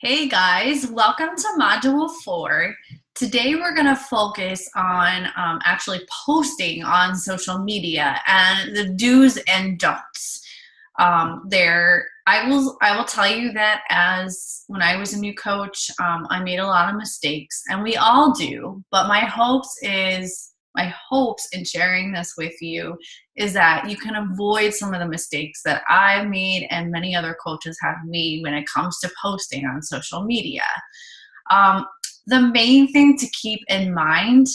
Hey guys, welcome to Module 4. Today we're going to focus on actually posting on social media and the do's and don'ts. I will tell you that as when I was a new coach, I made a lot of mistakes, and we all do. But my hopes in sharing this with you is that you can avoid some of the mistakes that I've made and many other coaches have made when it comes to posting on social media. Um, the main thing to keep in mind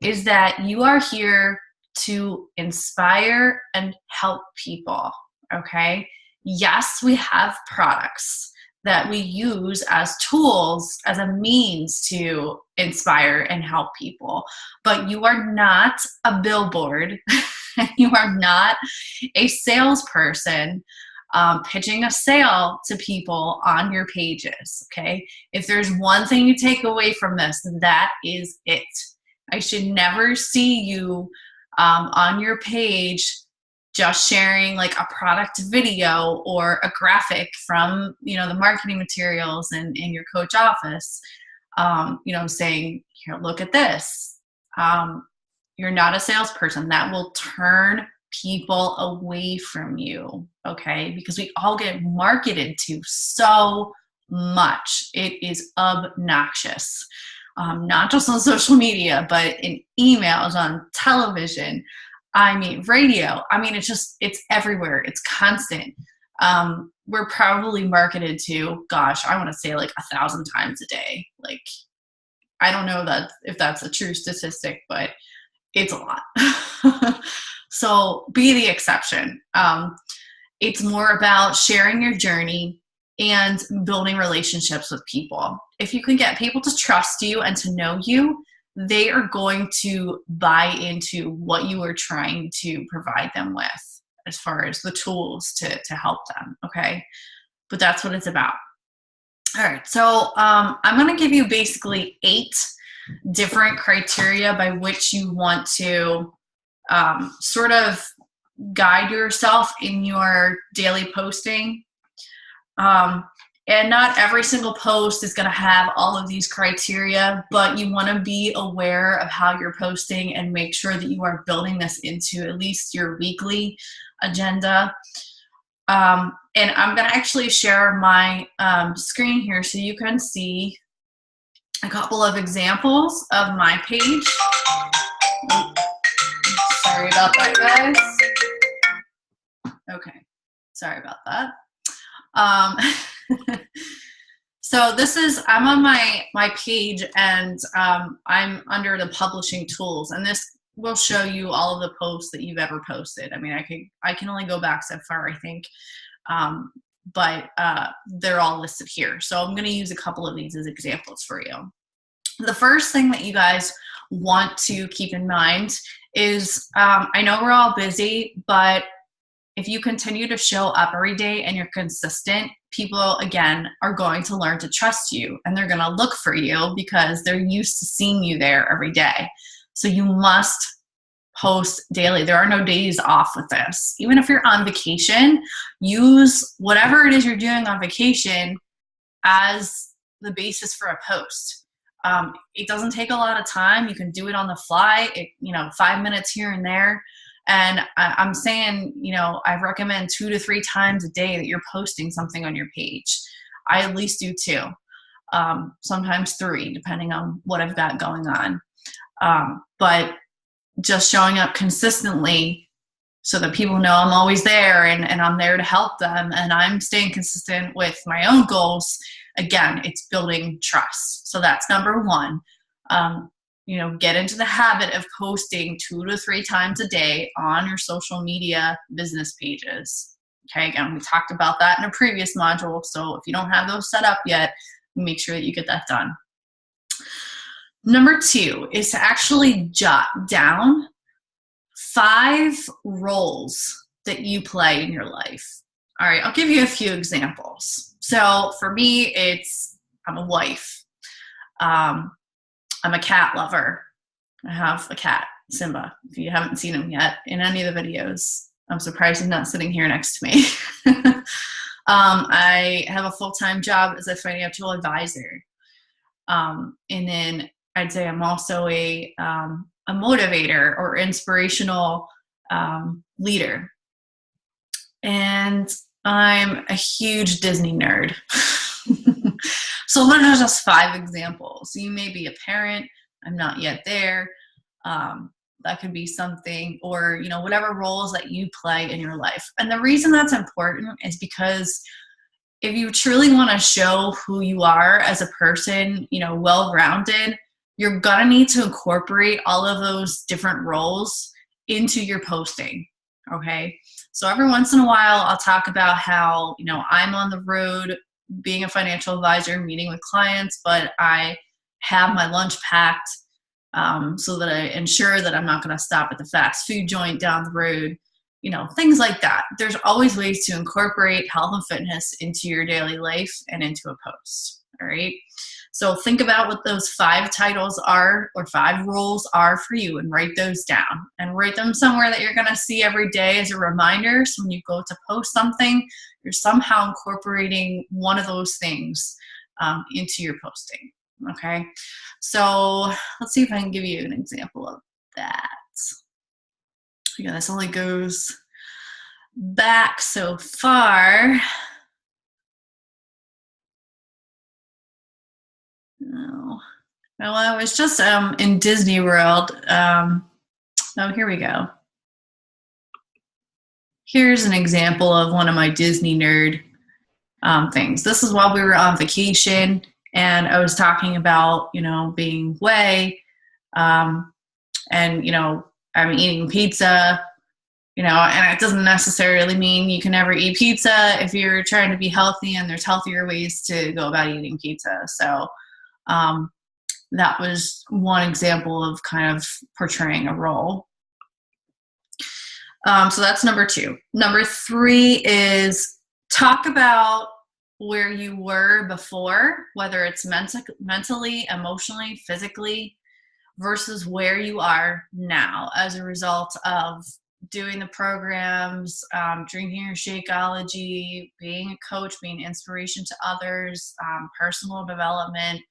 is that you are here to inspire and help people, okay? Yes, we have products that we use as tools, as a means to inspire and help people, but you are not a billboard. You are not a salesperson pitching a sale to people on your pages, okay? If there's one thing you take away from this, that is it. I should never see you on your page just sharing like a product video or a graphic from, the marketing materials in your coach office, saying, here, look at this. You're not a salesperson. That will turn people away from you, okay? Because we all get marketed to so much. It is obnoxious. Not just on social media, but in emails, on television, radio. It's everywhere. It's constant. We're probably marketed to, gosh, I want to say like 1,000 times a day. Like, I don't know if that's a true statistic, but it's a lot. So be the exception. It's more about sharing your journey and building relationships with people. If you can get people to trust you and to know you, they are going to buy into what you are trying to provide them with as far as the tools to help them, okay? But that's what it's about. All right, so I'm going to give you basically 8 different criteria by which you want to sort of guide yourself in your daily posting. And not every single post is going to have all of these criteria, but you want to be aware of how you're posting and make sure that you are building this into at least your weekly agenda. And I'm going to actually share my screen here so you can see a couple of examples of my page. Oh, sorry about that, guys. Okay, sorry about that. So I'm on my page, and I'm under the publishing tools, and this will show you all of the posts that you've ever posted. I can only go back so far, I think, but they're all listed here. So I'm going to use a couple of these as examples for you. The first thing that you guys want to keep in mind is, I know we're all busy, but if you continue to show up every day and you're consistent, people, again, are going to learn to trust you, and they're going to look for you because they're used to seeing you there every day. So you must post daily. There are no days off with this. Even if you're on vacation, use whatever it is you're doing on vacation as the basis for a post. It doesn't take a lot of time. You can do it on the fly, 5 minutes here and there. And I'm saying, I recommend 2 to 3 times a day that you're posting something on your page. I at least do 2, sometimes 3, depending on what I've got going on. But just showing up consistently so that people know I'm always there and I'm there to help them, and I'm staying consistent with my own goals. Again, it's building trust. So that's number 1. Get into the habit of posting 2 to 3 times a day on your social media business pages. Okay, again, we talked about that in a previous module. So if you don't have those set up yet, make sure that you get that done. Number 2 is to actually jot down 5 roles that you play in your life. All right, I'll give you a few examples. So for me, I'm a wife. I'm a cat lover. I have a cat, Simba, if you haven't seen him yet in any of the videos. I'm surprised he's not sitting here next to me. I have a full-time job as a financial advisor. And then I'd say I'm also a motivator or inspirational leader. And I'm a huge Disney nerd. So those are just 5 examples. You may be a parent. I'm not yet there. That could be something, or, whatever roles that you play in your life. And the reason that's important is because if you truly want to show who you are as a person, well-rounded, you're going to need to incorporate all of those different roles into your posting. Okay. So every once in a while, I'll talk about how, I'm on the road being a financial advisor, meeting with clients, but I have my lunch packed so that I ensure that I'm not going to stop at the fast food joint down the road, things like that. There's always ways to incorporate health and fitness into your daily life and into a post. All right. So think about what those 5 titles are, or 5 roles are for you, and write those down and write them somewhere that you're going to see every day as a reminder. So when you go to post something, you're somehow incorporating one of those things into your posting. Okay. So let's see if I can give you an example of that. Again, this only goes back so far. No. Well, I was just in Disney World. Oh, here we go. Here's an example of one of my Disney nerd things. This is while we were on vacation, and I was talking about, being away, and, I'm eating pizza, and it doesn't necessarily mean you can never eat pizza if you're trying to be healthy, and there's healthier ways to go about eating pizza. So that was one example of kind of portraying a role. So that's number 2. Number 3 is talk about where you were before, whether it's mentally, emotionally, physically, versus where you are now as a result of doing the programs, drinking your Shakeology, being a coach, being inspiration to others, personal development,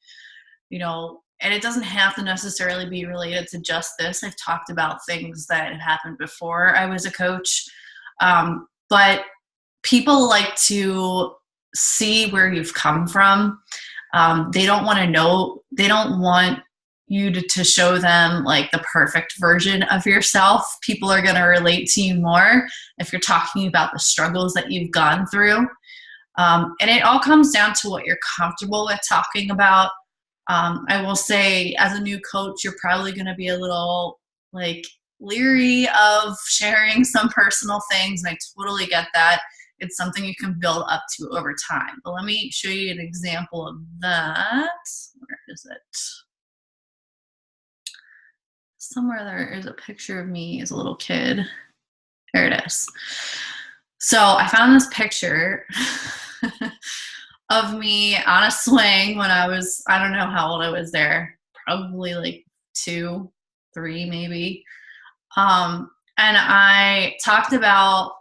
and it doesn't have to necessarily be related to just this. I've talked about things that have happened before I was a coach, but people like to see where you've come from. They don't want to know, they don't want you to show them like the perfect version of yourself. People are going to relate to you more if you're talking about the struggles that you've gone through. And it all comes down to what you're comfortable with talking about. I will say, as a new coach, you're probably going to be a little leery of sharing some personal things. And I totally get that. It's something you can build up to over time. But let me show you an example of that. Where is it? Somewhere there is a picture of me as a little kid. There it is. So I found this picture of me on a swing when I was, I don't know how old I was there, probably 2, 3 maybe. And I talked about,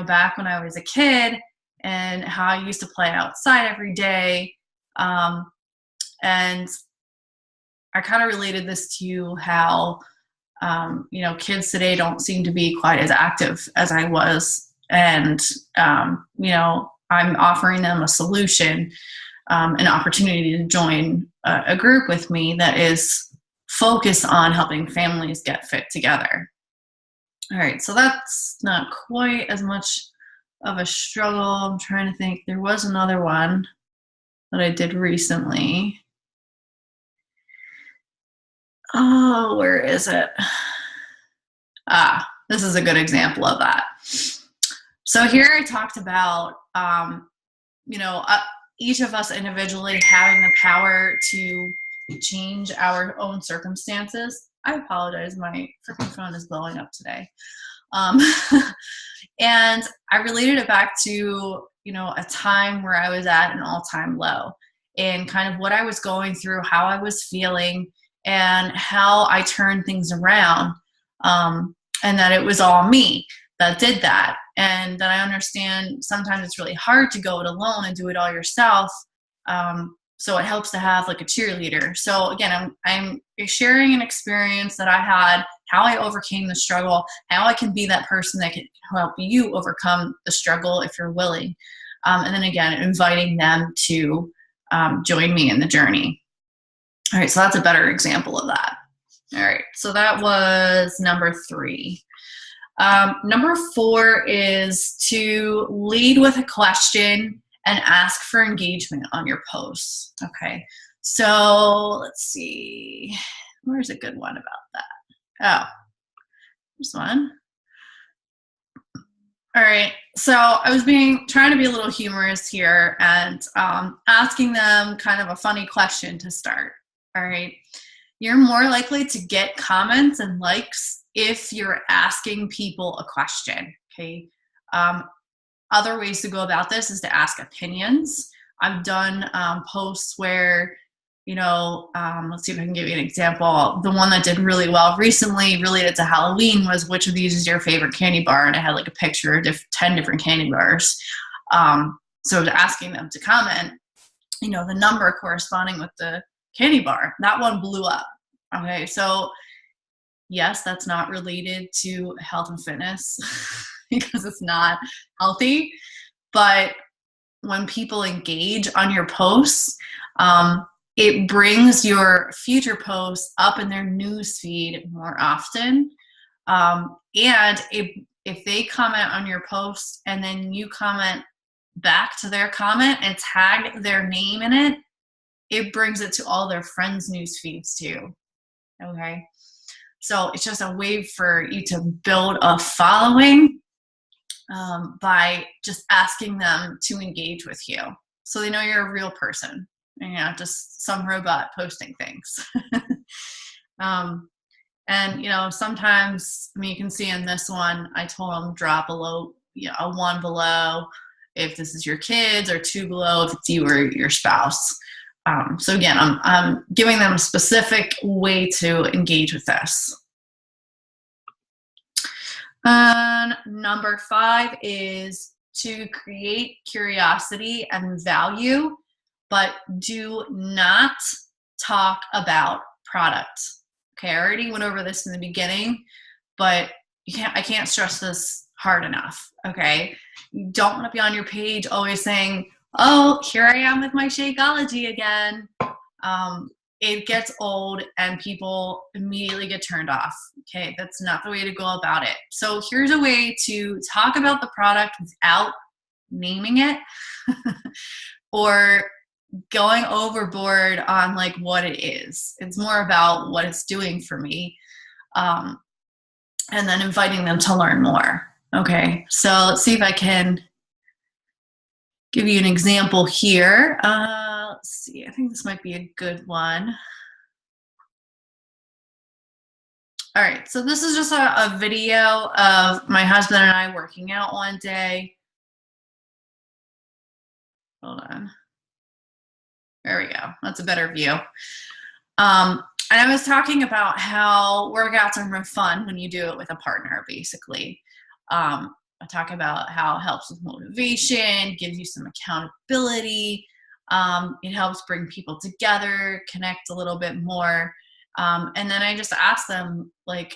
back when I was a kid and how I used to play outside every day. And I kind of related this to how, kids today don't seem to be quite as active as I was. And, I'm offering them a solution, an opportunity to join a group with me that is focused on helping families get fit together. All right, so that's not quite as much of a struggle. I'm trying to think. There was another one that I did recently. Oh, where is it? This is a good example of that. So here I talked about, each of us individually having the power to change our own circumstances. I apologize. My freaking phone is blowing up today. And I related it back to, a time where I was at an all-time low and kind of what I was going through, how I was feeling, and how I turned things around, and that it was all me. that did that. And then I understand sometimes it's really hard to go it alone and do it all yourself. So it helps to have like a cheerleader. So again, I'm sharing an experience that I had, how I overcame the struggle, how I can be that person that can help you overcome the struggle if you're willing. And then again, inviting them to join me in the journey. All right, so that's a better example of that. All right, so that was number 3. Number 4 is to lead with a question and ask for engagement on your posts. Okay, so let's see. Where's a good one about that? Oh, this one. All right, so I was trying to be a little humorous here and asking them kind of a funny question to start. All right, you're more likely to get comments and likes if you're asking people a question. Okay. Other ways to go about this is to ask opinions. I've done posts where, let's see if I can give you an example. The one that did really well recently related to Halloween was, which of these is your favorite candy bar? And I had like a picture of 10 different candy bars. So asking them to comment, the number corresponding with the candy bar, that one blew up. Okay, so yes, that's not related to health and fitness because it's not healthy. But when people engage on your posts, it brings your future posts up in their news feed more often. And if they comment on your post and then you comment back to their comment and tag their name in it, it brings it to all their friends' news feeds too. Okay. So it's just a way for you to build a following by just asking them to engage with you. So they know you're a real person and you're not just some robot posting things. And sometimes, you can see in this one, I told them drop a 1 below if this is your kids, or 2 below if it's you or your spouse. So again, I'm giving them a specific way to engage with this. Number 5 is to create curiosity and value, but do not talk about product. Okay, I already went over this in the beginning, but I can't stress this hard enough. Okay, you don't want to be on your page always saying, "Oh, here I am with my Shakeology again." It gets old and people immediately get turned off. Okay, that's not the way to go about it. So here's a way to talk about the product without naming it or going overboard on like what it is. It's more about what it's doing for me, and then inviting them to learn more. Okay, so let's see if I can give you an example here. Let's see, I think this might be a good one. All right, so this is just a video of my husband and I working out one day. Hold on. There we go. That's a better view. And I was talking about how workouts are more fun when you do it with a partner, basically. I talk about how it helps with motivation, gives you some accountability. It helps bring people together, connect a little bit more. And then I just ask them, like,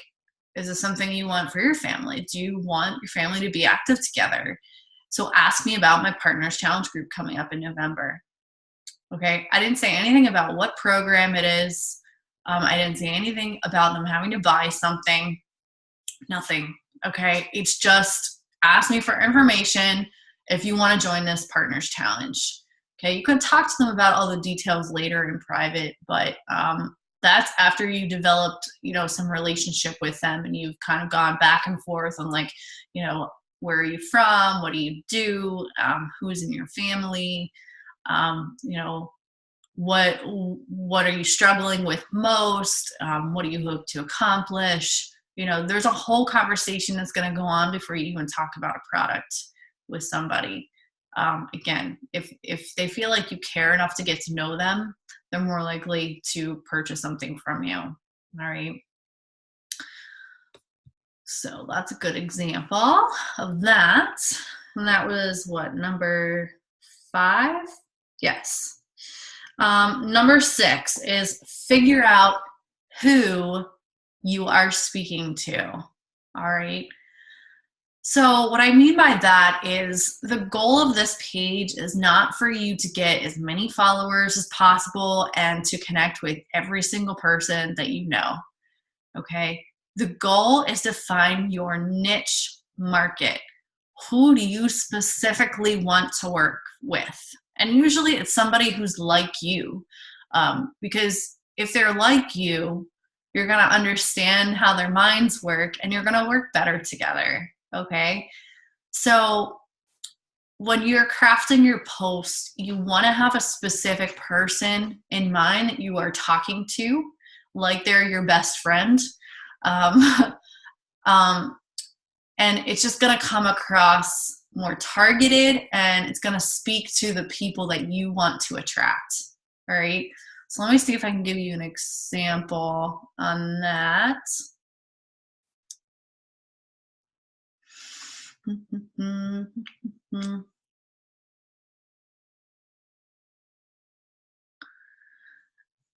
is this something you want for your family? Do you want your family to be active together? So ask me about my Partners Challenge group coming up in November. Okay, I didn't say anything about what program it is. I didn't say anything about them having to buy something. Nothing. Okay, it's just ask me for information if you want to join this Partners Challenge. Okay, you can talk to them about all the details later in private, but that's after you developed, some relationship with them and you've kind of gone back and forth on like, where are you from? What do you do? Who's in your family? What are you struggling with most? What do you hope to accomplish? There's a whole conversation that's going to go on before you even talk about a product with somebody. Again, if they feel like you care enough to get to know them, they're more likely to purchase something from you. All right. So that's a good example of that. And that was what, number 5? Yes. Number 6 is figure out who you are speaking to. All right. So what I mean by that is the goal of this page is not for you to get as many followers as possible and to connect with every single person that you know. Okay. The goal is to find your niche market. Who do you specifically want to work with? And usually it's somebody who's like you, because if they're like you, you're going to understand how their minds work and you're going to work better together. Okay. So when you're crafting your post, you want to have a specific person in mind that you are talking to, like they're your best friend. And it's just going to come across more targeted and it's going to speak to the people that you want to attract. All right. So let me see if I can give you an example on that.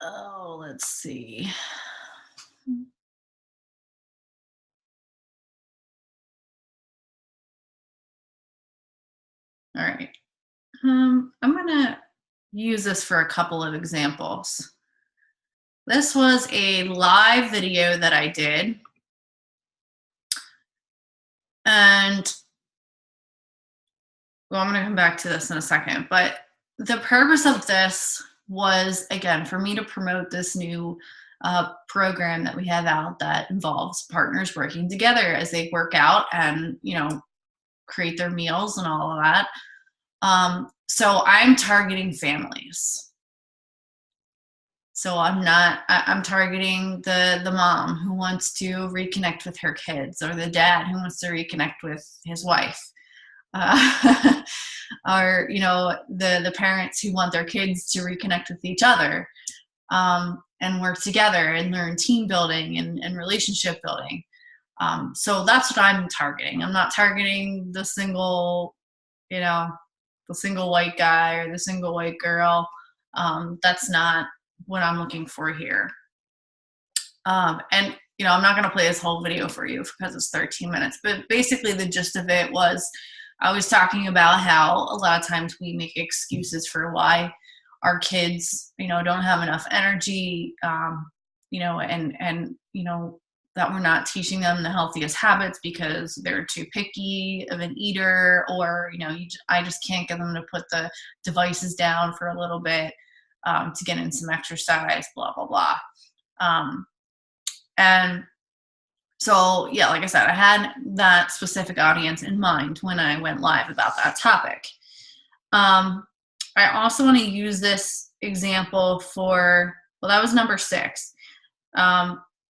Oh, let's see. All right. I'm going to use this for a couple of examples. This was a live video that I did. And well, I'm going to come back to this in a second, but the purpose of this was, again, for me to promote this new program that we have out that involves partners working together as they work out and, you know, create their meals and all of that. So I'm targeting families. So I'm targeting the mom who wants to reconnect with her kids, or the dad who wants to reconnect with his wife. Or, you know, the parents who want their kids to reconnect with each other, and work together and learn team building and relationship building. So that's what I'm targeting. I'm not targeting the single, you know, the single white guy or the single white girl. That's not what I'm looking for here. And, you know, I'm not going to play this whole video for you because it's 13 minutes, but basically the gist of it was I was talking about how a lot of times we make excuses for why our kids, you know, don't have enough energy, you know, and, you know, that we're not teaching them the healthiest habits because they're too picky of an eater, or, you know, I just can't get them to put the devices down for a little bit, to get in some exercise, blah, blah, blah. And so, yeah, like I said, I had that specific audience in mind when I went live about that topic. I also want to use this example for, well, that was number 6.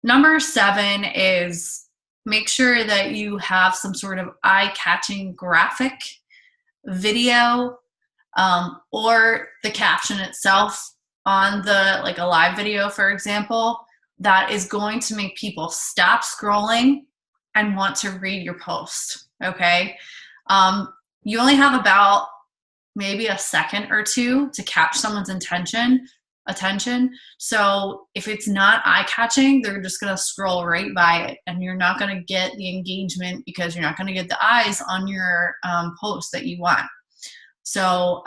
Number 7 is make sure that you have some sort of eye-catching graphic, video, or the caption itself on the, like a live video, for example, that is going to make people stop scrolling and want to read your post. Okay. You only have about maybe a second or two to catch someone's attention. So if it's not eye-catching, they're just going to scroll right by it, and you're not going to get the engagement because you're not going to get the eyes on your post that you want. So,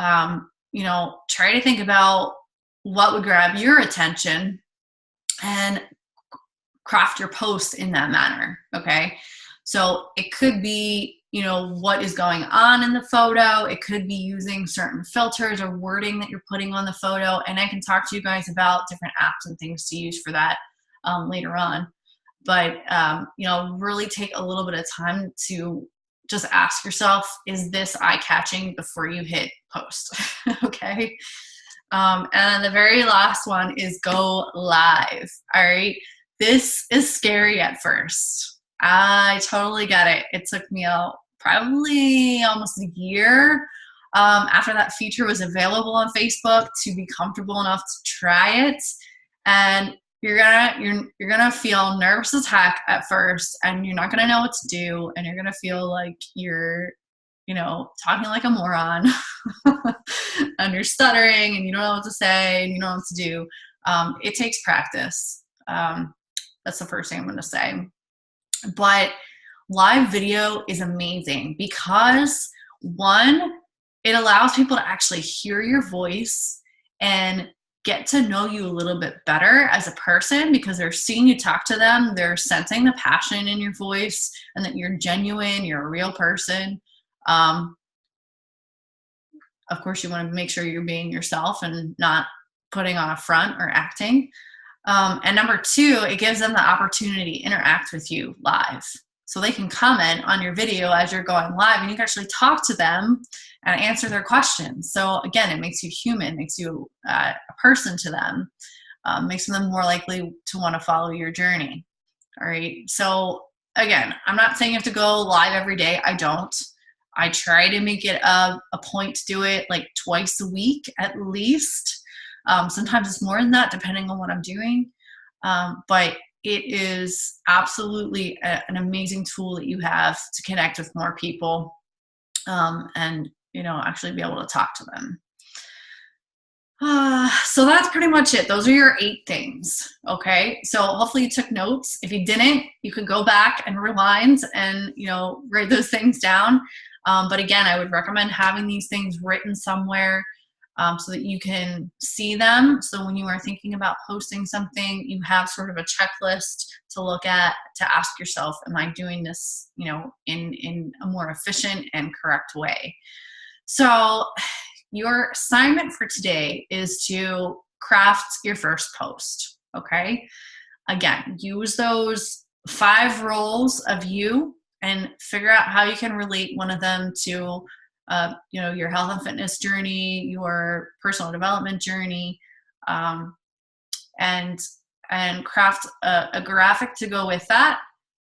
you know, try to think about what would grab your attention and craft your post in that manner. Okay. So it could be, you know, what is going on in the photo. It could be using certain filters or wording that you're putting on the photo. And I can talk to you guys about different apps and things to use for that later on. But, you know, really take a little bit of time to just ask yourself, is this eye-catching before you hit post? Okay. And the very last one is go live. All right. This is scary at first. I totally get it. It took me probably almost a year after that feature was available on Facebook to be comfortable enough to try it. And, you're gonna feel nervous as heck at first, and you're not gonna know what to do, and you're gonna feel like you're, talking like a moron, and you're stuttering, and you don't know what to say, and you don't know what to do. It takes practice. That's the first thing I'm gonna say. But live video is amazing because, one, it allows people to actually hear your voice and get to know you a little bit better as a person, because they're seeing you talk to them, they're sensing the passion in your voice and that you're genuine, you're a real person. Of course, you want to make sure you're being yourself and not putting on a front or acting. And number two, it gives them the opportunity to interact with you live. So they can comment on your video as you're going live, and you can actually talk to them and answer their questions. So again, it makes you human, makes you a person to them, makes them more likely to want to follow your journey. All right. So again, I'm not saying you have to go live every day. I don't. I try to make it a point to do it like twice a week at least. Sometimes it's more than that, depending on what I'm doing. But it is absolutely an amazing tool that you have to connect with more people, and actually be able to talk to them. So that's pretty much it. Those are your 8 things. Okay. So hopefully you took notes. If you didn't, you could go back and rewind and, write those things down. But again, I would recommend having these things written somewhere, so that you can see them. So when you are thinking about posting something, you have sort of a checklist to look at, to ask yourself, am I doing this, in a more efficient and correct way? So your assignment for today is to craft your first post. Okay. Again, use those 5 roles of you and figure out how you can relate one of them to your health and fitness journey, your personal development journey, and craft a graphic to go with that.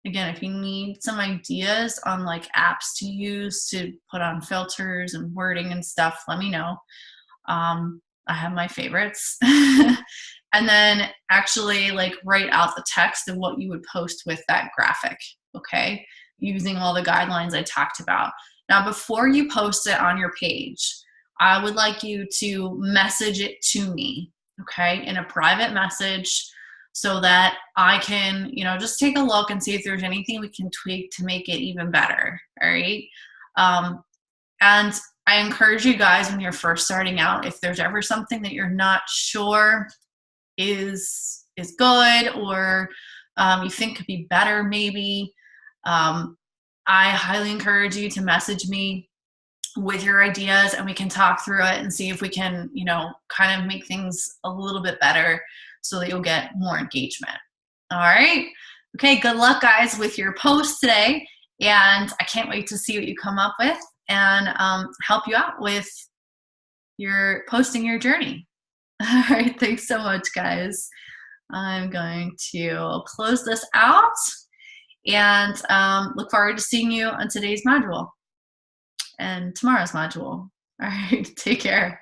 Again, if you need some ideas on like apps to use to put on filters and wording and stuff, let me know. I have my favorites. And then actually like write out the text of what you would post with that graphic, okay? Using all the guidelines I talked about. Now, before you post it on your page, I would like you to message it to me, okay, in a private message, so that I can, just take a look and see if there's anything we can tweak to make it even better, all right? And I encourage you guys, when you're first starting out, if there's ever something that you're not sure is good, or you think could be better maybe, I highly encourage you to message me with your ideas, and we can talk through it and see if we can, kind of make things a little bit better so that you'll get more engagement. All right. Okay. Good luck, guys, with your post today. And I can't wait to see what you come up with and help you out with your posting your journey. All right. Thanks so much, guys. I'm going to close this out. And look forward to seeing you on today's module and tomorrow's module. All right, take care.